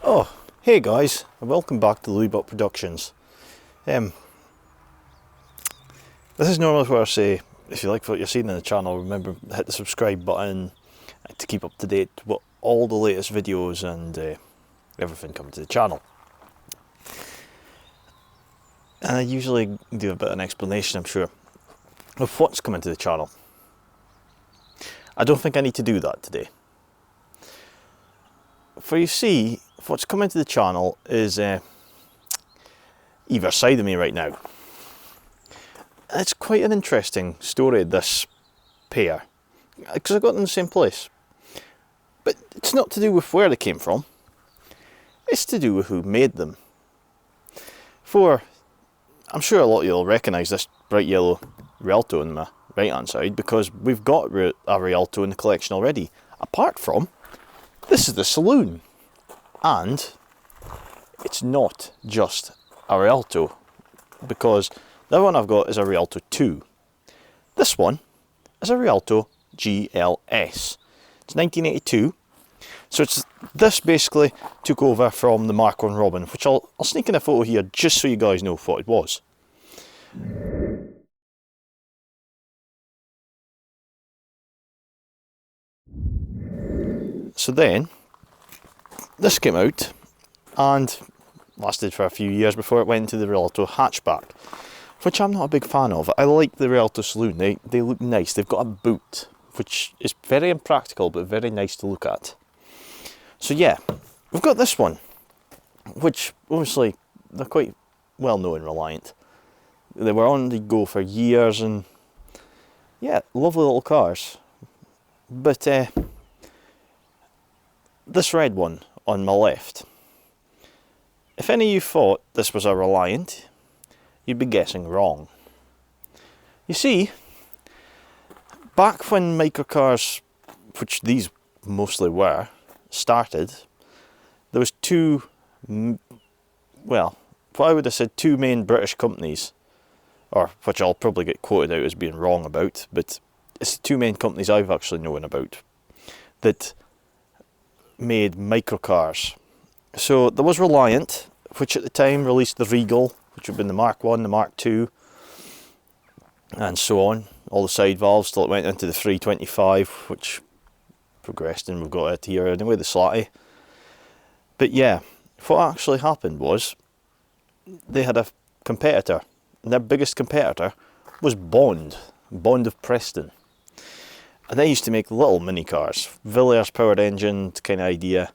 Oh, hey guys, and welcome back to Lewi Buch Productions. This is normally where I say, if you like what you're seeing on the channel, remember hit the subscribe button to keep up to date with all the latest videos and everything coming to the channel. And I usually do a bit of an explanation, I'm sure, of what's coming to the channel. I don't think I need to do that today. For you see, what's coming to the channel is either side of me right now. It's quite an interesting story, this pair, because I got them in the same place. But it's not to do with where they came from, it's to do with who made them. I'm sure a lot of you will recognise this bright yellow Rialto on my right hand side, because we've got a Rialto in the collection already. Apart from, this is the saloon, and it's not just a Rialto, because the other one I've got is a Rialto 2. This one is a Rialto GLS. It's 1982, so this basically took over from the Mark 1 Robin, which I'll sneak in a photo here just so you guys know what it was. So then, this came out and lasted for a few years before it went into the Rialto hatchback, which I'm not a big fan of. I like the Rialto saloon, they look nice. They've got a boot, which is very impractical but very nice to look at. So yeah, we've got this one, which obviously they're quite well known in Reliant. They were on the go for years, and yeah, lovely little cars. But this red one on my left, if any of you thought this was a Reliant, you'd be guessing wrong. You see, back when microcars, which these mostly were, started, there was two main British companies, or which I'll probably get quoted out as being wrong about, but it's the two main companies I've actually known about that made microcars. So there was Reliant, which at the time released the Regal, which would have been the Mark 1, the Mark 2, and so on. All the side valves till it went into the 325, which progressed, and we've got it here anyway, the Slatty. But yeah, what actually happened was they had a competitor, and their biggest competitor was Bond of Preston. And they used to make little mini cars, Villiers powered engine kind of idea,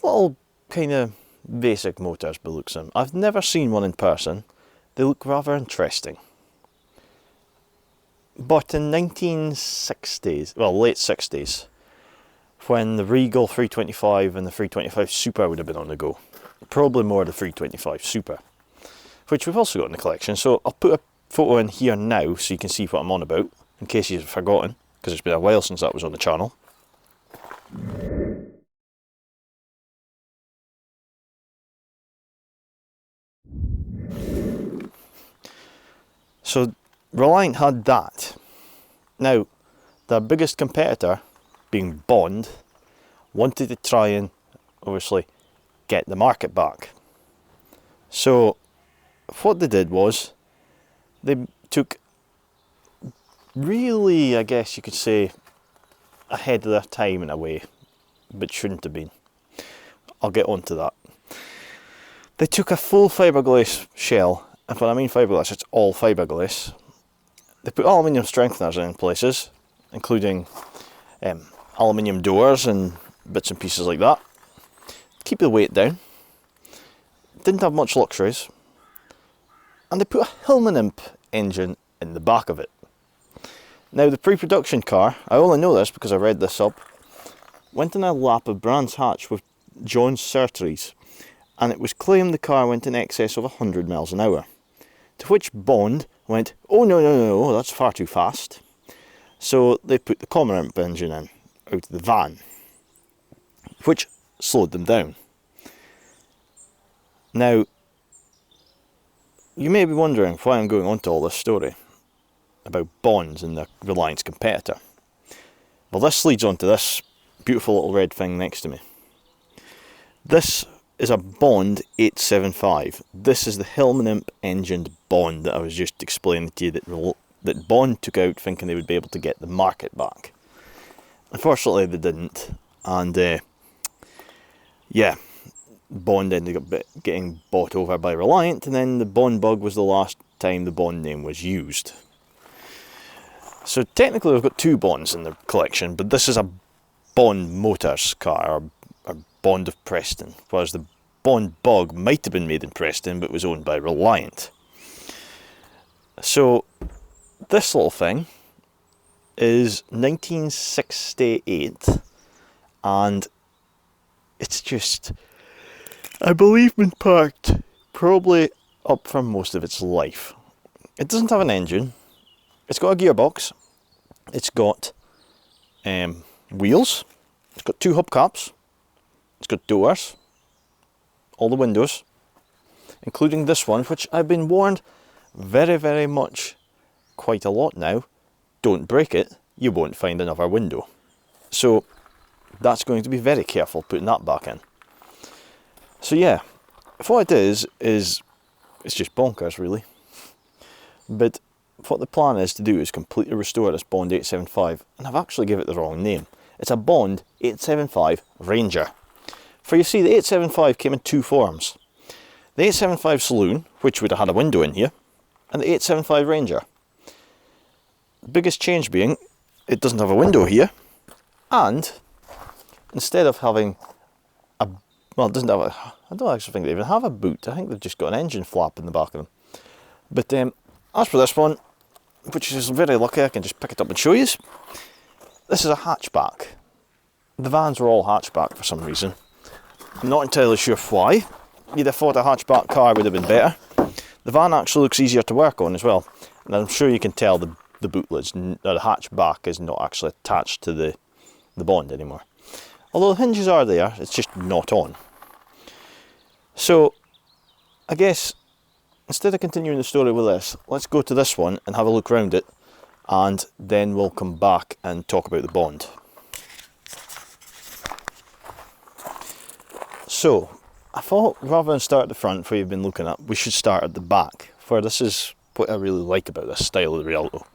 little kind of basic motors by the looks of them. I've never seen one in person. They look rather interesting. But in 1960s, well, late 60s, when the Regal 325 and the 325 Super would have been on the go, probably more the 325 Super, which we've also got in the collection. So I'll put a photo in here now so you can see what I'm on about, in case you've forgotten, because it's been a while since that was on the channel. So Reliant had that. Now, their biggest competitor, being Bond, wanted to try and obviously get the market back. So what they did was they took, really, I guess you could say, ahead of their time in a way, but shouldn't have been. I'll get on to that. They took a full fiberglass shell, and when I mean fiberglass, it's all fiberglass. They put aluminium strengtheners in places, including aluminium doors and bits and pieces like that. Keep the weight down. Didn't have much luxuries. And they put a Hillman Imp engine in the back of it. Now the pre-production car, I only know this because I read this up, went in a lap of Brands Hatch with John Surtees, and it was claimed the car went in excess of 100 miles an hour. To which Bond went, oh no, that's far too fast. So they put the common Imp engine in, out of the van, which slowed them down. Now, you may be wondering why I'm going on to all this story about Bonds and the Reliance competitor. Well, this leads on to this beautiful little red thing next to me. This is a Bond 875. This is the Hillman Imp engined Bond that I was just explaining to you that Bond took out thinking they would be able to get the market back. Unfortunately they didn't, and yeah, Bond ended up getting bought over by Reliant, and then the Bond Bug was the last time the Bond name was used. So technically we've got two Bonds in the collection, but this is a Bond Motors car, or Bond of Preston, whereas the Bond Bug might have been made in Preston but was owned by Reliant. So this little thing is 1968, and it's just, I believe, been parked probably up for most of its life. It doesn't have an engine. It's got a gearbox. It's got wheels. It's got two hubcaps. It's got doors. All the windows, including this one, which I've been warned very, very much, quite a lot now, don't break it, you won't find another window. So that's going to be very careful putting that back in. So yeah, what it is it's just bonkers really. But what the plan is to do is completely restore this Bond 875, and I've actually given it the wrong name. It's a Bond 875 Ranger. For you see, the 875 came in two forms. The 875 Saloon, which would have had a window in here, and the 875 Ranger. The biggest change being, it doesn't have a window here, and instead of having a, well, it doesn't have a, I don't actually think they even have a boot. I think they've just got an engine flap in the back of them. But as for this one, which is very lucky, I can just pick it up and show you. This is a hatchback. The vans were all hatchback for some reason. I'm not entirely sure why. You'd have thought a hatchback car would have been better. The van actually looks easier to work on as well. And I'm sure you can tell the boot lids, the hatchback is not actually attached to the Bond anymore. Although the hinges are there, it's just not on. So, I guess, instead of continuing the story with this, let's go to this one and have a look around it, and then we'll come back and talk about the Bond. So, I thought rather than start at the front, where you've been looking at, we should start at the back, for this is what I really like about this style of the Rialto.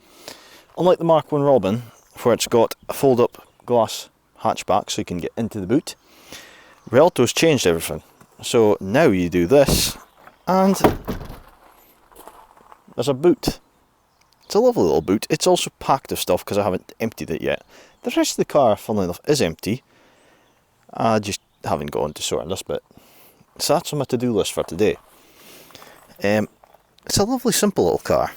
Unlike the Mark I Robin, where it's got a fold-up glass hatchback so you can get into the boot, Rialto's changed everything. So now you do this, and there's a boot. It's a lovely little boot. It's also packed of stuff because I haven't emptied it yet. The rest of the car, funnily enough, is empty. I just haven't gone to sorting this bit. So that's on my to-do list for today. It's a lovely, simple little car.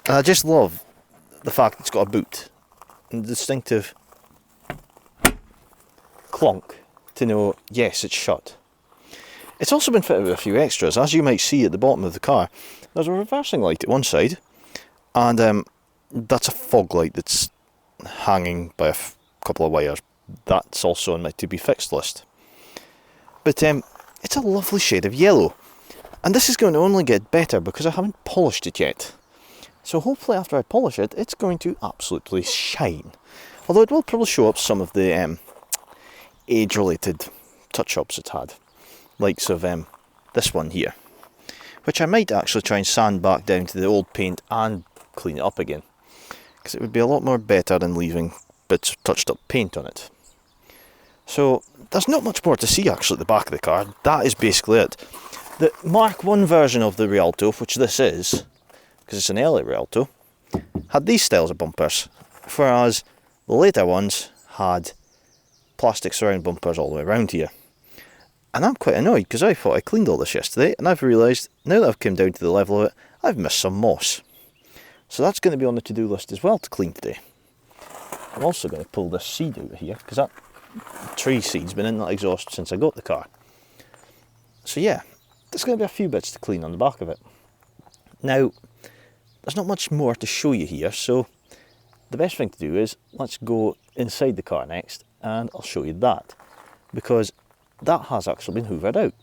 And I just love the fact it's got a boot. And the distinctive clunk to know, yes, it's shut. It's also been fitted with a few extras. As you might see at the bottom of the car, there's a reversing light at one side, and that's a fog light that's hanging by a couple of wires. That's also on my to be fixed list. But it's a lovely shade of yellow, and this is going to only get better because I haven't polished it yet. So hopefully after I polish it, it's going to absolutely shine. Although it will probably show up some of the age-related touch-ups it's had. Likes of this one here, which I might actually try and sand back down to the old paint and clean it up again, because it would be a lot more better than leaving bits of touched up paint on it. So there's not much more to see actually at the back of the car. That is basically it. The Mark I version of the Rialto, which this is, because it's an early Rialto, had these styles of bumpers, whereas the later ones had plastic surround bumpers all the way around here. And I'm quite annoyed because I thought I cleaned all this yesterday, and I've realised now that I've come down to the level of it, I've missed some moss. So that's going to be on the to-do list as well to clean today. I'm also going to pull this seed out of here because that tree seed's been in that exhaust since I got the car. So yeah, there's going to be a few bits to clean on the back of it. Now, there's not much more to show you here, so the best thing to do is let's go inside the car next and I'll show you that, because that has actually been hoovered out.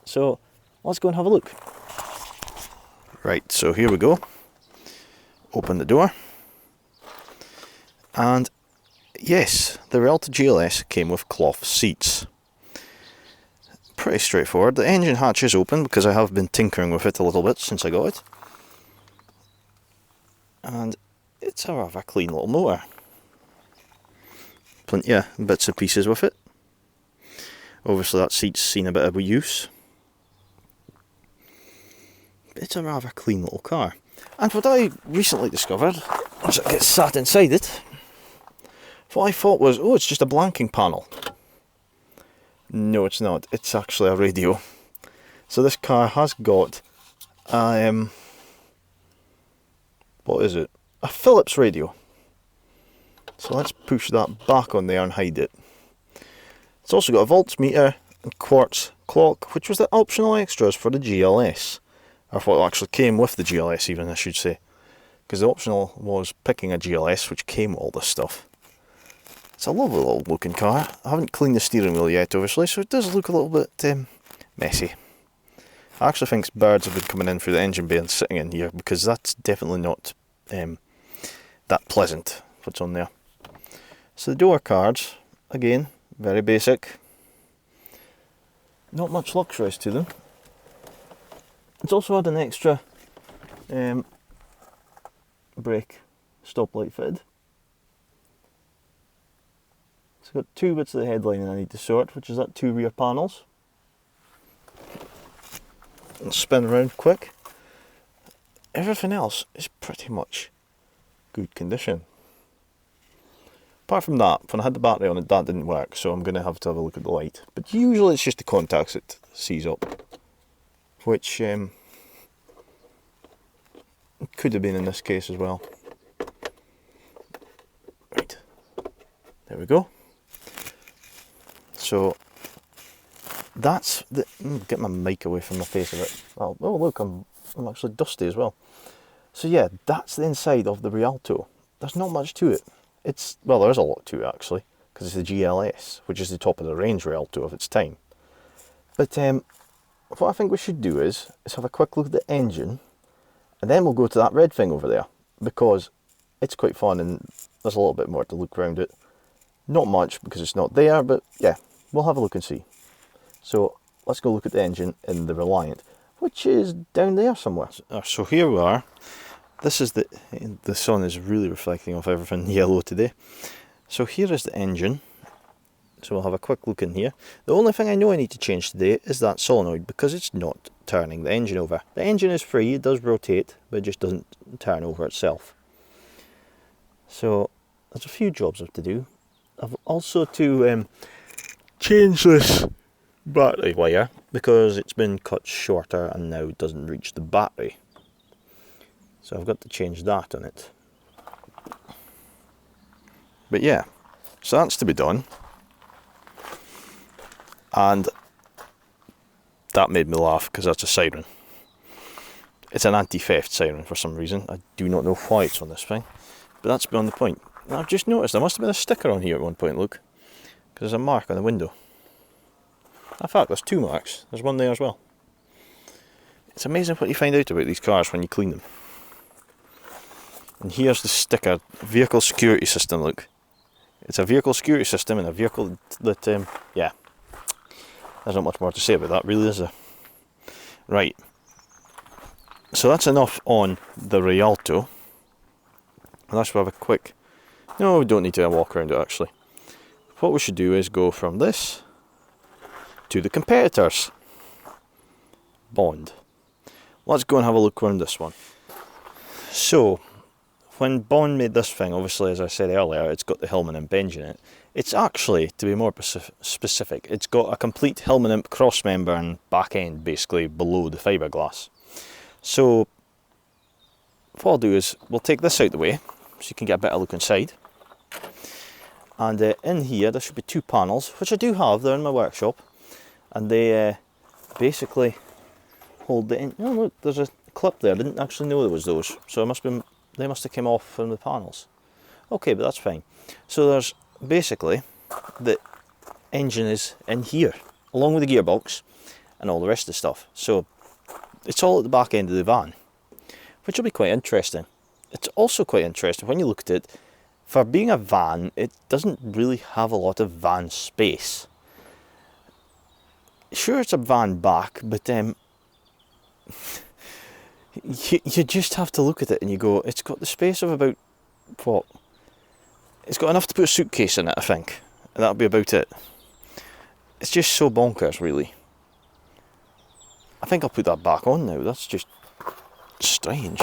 So let's go and have a look. Right, so here we go. Open the door. And yes, the Rialto GLS came with cloth seats. pretty straightforward. The engine hatch is open because I have been tinkering with it a little bit since I got it. And it's a rather clean little motor. Plenty of bits and pieces with it. Obviously that seat's seen a bit of use. But it's a rather clean little car. And what I recently discovered, as I get sat inside it, what I thought was, oh, it's just a blanking panel. No, it's not. It's actually a radio. So this car has got a, what is it? A Philips radio. So let's push that back on there and hide it. It's also got a voltmeter and quartz clock, which was the optional extras for the GLS. Or what actually came with the GLS even, I should say. Because the optional was picking a GLS, which came with all this stuff. It's a lovely little looking car. I haven't cleaned the steering wheel yet, obviously, so it does look a little bit messy. I actually think birds have been coming in through the engine bay and sitting in here, because that's definitely not that pleasant, what's on there. So the door cards, again, very basic. Not much luxuries to them. It's also had an extra brake stoplight fitted. It's got two bits of the headlining I need to sort, which is that two rear panels. And spin around quick. Everything else is pretty much good condition. Apart from that, when I had the battery on it, that didn't work, so I'm going to have a look at the light. But usually it's just the contacts that sees up, which could have been in this case as well. Right, there we go. So that's the. Get my mic away from the face of it. Oh look, I'm actually dusty as well. So yeah, that's the inside of the Rialto. There's not much to it. Well, there is a lot to it actually, because it's the GLS, which is the top of the range Rialto of its time. But what I think we should do is have a quick look at the engine, and then we'll go to that red thing over there, because it's quite fun and there's a little bit more to look around it. Not much because it's not there, but yeah, we'll have a look and see. So let's go look at the engine in the Reliant, which is down there somewhere. So here we are. This is the sun is really reflecting off everything yellow today. So here is the engine. So we'll have a quick look in here. The only thing I know I need to change today is that solenoid, because it's not turning the engine over. The engine is free, it does rotate, but it just doesn't turn over itself. So there's a few jobs I have to do. I've also to change this battery wire, because it's been cut shorter and now doesn't reach the battery. So I've got to change that on it. But yeah, so that's to be done. And that made me laugh, because that's a siren. It's an anti-theft siren for some reason. I do not know why it's on this thing, but that's beyond the point. And I've just noticed there must have been a sticker on here at one point, look, because there's a mark on the window. In fact, there's two marks. There's one there as well. It's amazing what you find out about these cars when you clean them. And here's the sticker, vehicle security system, look. It's a vehicle security system and a vehicle that, yeah. There's not much more to say about that, really, is there? Right. So that's enough on the Rialto. Unless we have a quick... No, we don't need to walk around it, actually. What we should do is go from this to the competitors. Bond. Let's go and have a look around this one. So, when Bond made this thing, obviously, as I said earlier, it's got the Hillman Imp engine in it. It's actually, to be more specific, it's got a complete Hillman Imp cross member and back end, basically, below the fiberglass. So, what I'll do is, we'll take this out the way, so you can get a better look inside. And in here, there should be two panels, which I do have, they're in my workshop. And they basically hold the... Oh look, there's a clip there, I didn't actually know there was those. So they must have come off from the panels. Okay, but that's fine. So there's basically, the engine is in here, along with the gearbox and all the rest of the stuff. So it's all at the back end of the van, which will be quite interesting. It's also quite interesting when you look at it. For being a van, it doesn't really have a lot of van space. sure it's a van back, but you just have to look at it and you go, it's got the space of about, what? It's got enough to put a suitcase in it, I think. And that'll be about it. It's just so bonkers, really. I think I'll put that back on now. That's just strange.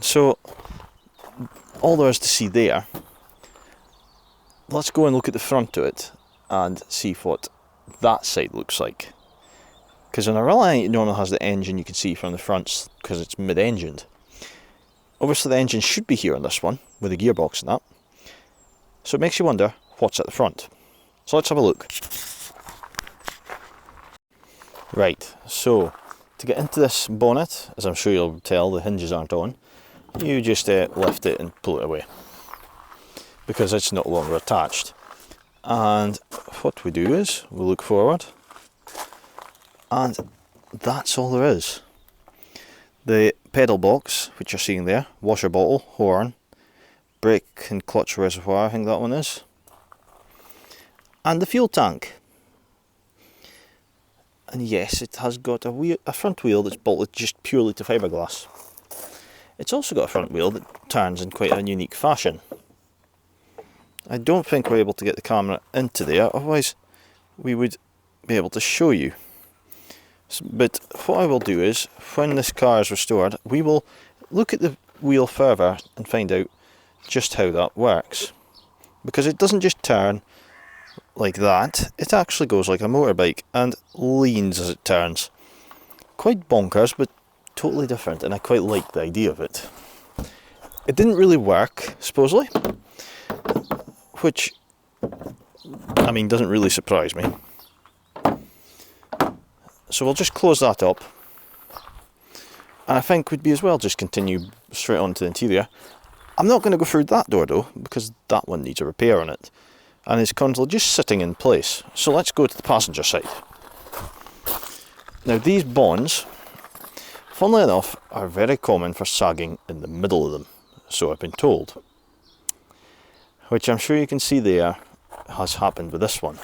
So, all there is to see there. Let's go and look at the front of it and see what that side looks like. Because in a Reliant, it normally has the engine you can see from the front because it's mid-engined. Obviously, the engine should be here on this one with the gearbox and that. So it makes you wonder what's at the front. So let's have a look. Right, so to get into this bonnet, as I'm sure you'll tell, the hinges aren't on. You just lift it and pull it away because it's no longer attached. And what we do is we look forward, and that's all there is. The pedal box, which you're seeing there, washer bottle, horn, brake and clutch reservoir, I think that one is, and the fuel tank. And yes, it has got a front wheel that's bolted just purely to fiberglass. It's also got a front wheel that turns in quite a unique fashion. I don't think we're able to get the camera into there, otherwise we would be able to show you. But what I will do is, when this car is restored, we will look at the wheel further and find out just how that works. Because it doesn't just turn like that, it actually goes like a motorbike and leans as it turns. Quite bonkers, but totally different, and I quite like the idea of it. It didn't really work, supposedly, which, I mean, doesn't really surprise me. So we'll just close that up, and I think we'd be as well just continue straight on to the interior. I'm not going to go through that door though, because that one needs a repair on it, and it's currently just sitting in place. So let's go to the passenger side. Now these bonds, funnily enough, are very common for sagging in the middle of them, so I've been told. Which I'm sure you can see there has happened with this one,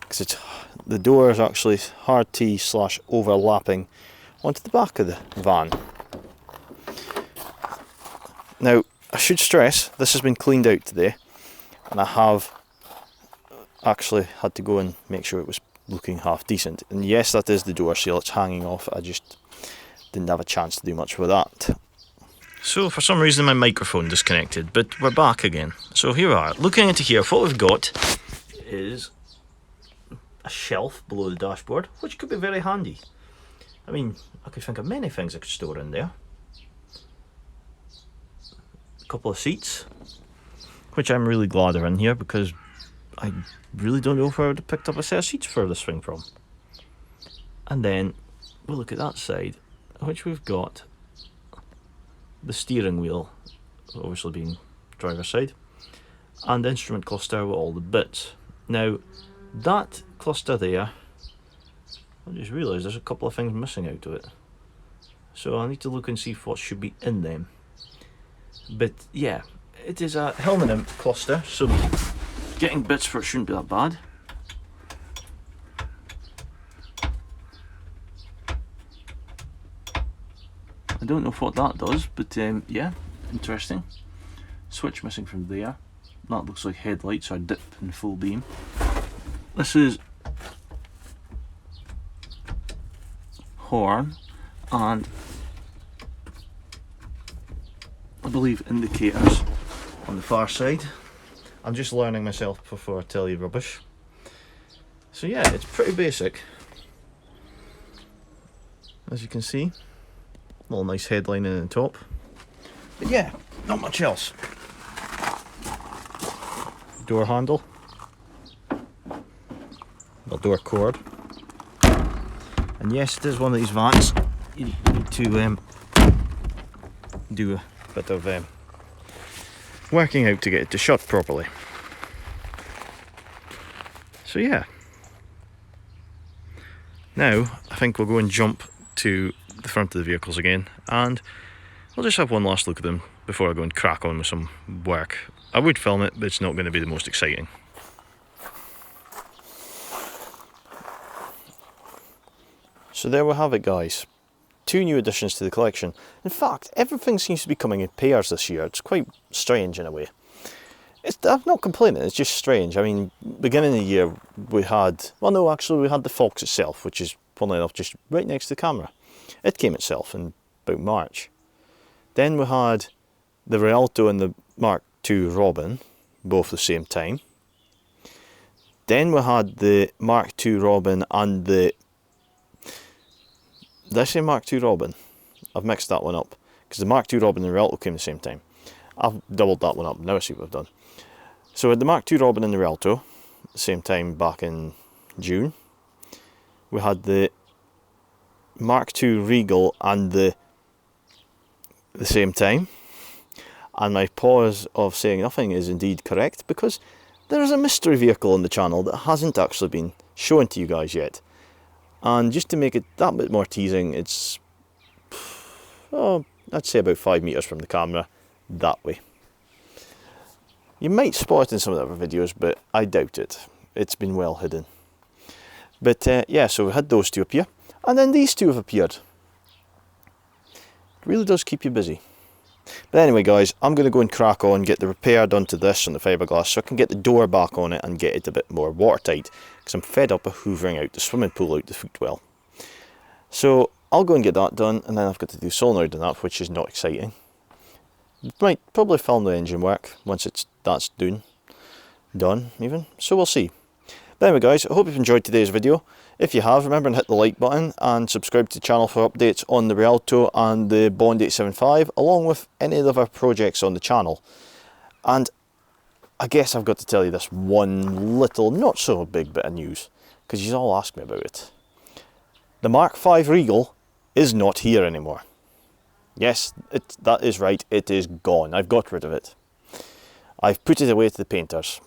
because the door is actually hard T / overlapping onto the back of the van. Now I should stress this has been cleaned out today, and I have actually had to go and make sure it was looking half decent. And yes, that is the door seal, it's hanging off. I just didn't have a chance to do much with that. So for some reason my microphone disconnected, but we're back again. So here we are, looking into here, what we've got is a shelf below the dashboard, which could be very handy. I mean, I could think of many things I could store in there. A couple of seats, which I'm really glad are in here because I really don't know where I would have picked up a set of seats for this thing from. And then we'll look at that side, which we've got the steering wheel, obviously being driver's side, and the instrument cluster with all the bits. Now that cluster there, I just realised there's a couple of things missing out of it, so I need to look and see what should be in them. But yeah, it is a helmet cluster, so getting bits for it shouldn't be that bad. I don't know what that does, but yeah, interesting. Switch missing from there. That looks like headlights or dip in full beam. This is horn and I believe indicators on the far side. I'm just learning myself before I tell you rubbish. So yeah, it's pretty basic. As you can see, little nice headline in the top. But yeah, not much else. Door handle. The door cord. And yes, it is one of these vans. You need to do a bit of working out to get it to shut properly. So yeah. Now, I think we'll go and jump to the front of the vehicles again, and I'll just have one last look at them before I go and crack on with some work. I would film it, but it's not going to be the most exciting. So there we have it, guys. 2 new additions to the collection. In fact, everything seems to be coming in pairs this year. It's quite strange in a way. I'm not complaining, it's just strange. I mean, beginning of the year we had, well no, actually we had the Fox itself, which is, funnily enough, just right next to the camera. It came itself in about March. Then we had the Rialto and the Mark II Robin, both the same time. Then we had the Mark II Robin and the... Did I say Mark II Robin? I've mixed that one up. Because the Mark II Robin and the Rialto came at the same time. I've doubled that one up, now I see what I've done. So we had the Mark II Robin and the Rialto at the same time back in June. We had the Mark II Regal and the same time. And my pause of saying nothing is indeed correct, because there is a mystery vehicle on the channel that hasn't actually been shown to you guys yet. And just to make it that bit more teasing, it's, oh, I'd say about 5 metres from the camera, that way. You might spot it in some of the other videos, but I doubt it. It's been well hidden. But yeah, so we had those 2 appear, and then these 2 have appeared. It really does keep you busy. But anyway, guys, I'm going to go and crack on, get the repair done to this on the fiberglass so I can get the door back on it and get it a bit more watertight, because I'm fed up of hoovering out the swimming pool out the footwell. So I'll go and get that done, and then I've got to do solenoid on that, which is not exciting. Might probably film the engine work once that's done even, so we'll see. But anyway, guys, I hope you've enjoyed today's video. If you have, remember to hit the like button and subscribe to the channel for updates on the Rialto and the Bond 875, along with any of the other projects on the channel. And I guess I've got to tell you this one little, not so big bit of news, because you all ask me about it. The Mark V Regal is not here anymore. Yes, that is right, it is gone. I've got rid of it. I've put it away to the painters.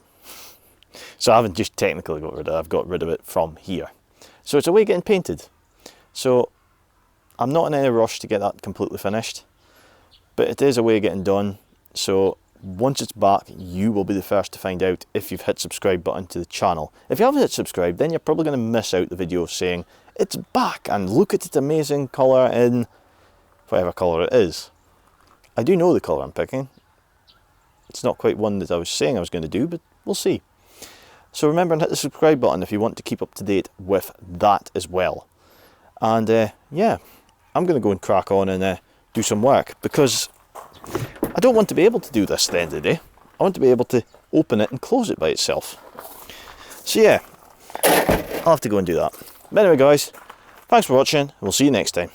So I haven't just technically got rid of it, I've got rid of it from here. So it's away getting painted. So I'm not in any rush to get that completely finished, but it is away getting done. So once it's back, you will be the first to find out if you've hit subscribe button to the channel. If you haven't hit subscribe, then you're probably going to miss out the video saying it's back and look at its amazing colour in whatever colour it is. I do know the colour I'm picking. It's not quite one that I was saying I was going to do, but we'll see. So remember and hit the subscribe button if you want to keep up to date with that as well. And yeah, I'm going to go and crack on and do some work, because I don't want to be able to do this at the end of the day. I want to be able to open it and close it by itself. So yeah, I'll have to go and do that. But anyway, guys, thanks for watching, and we'll see you next time.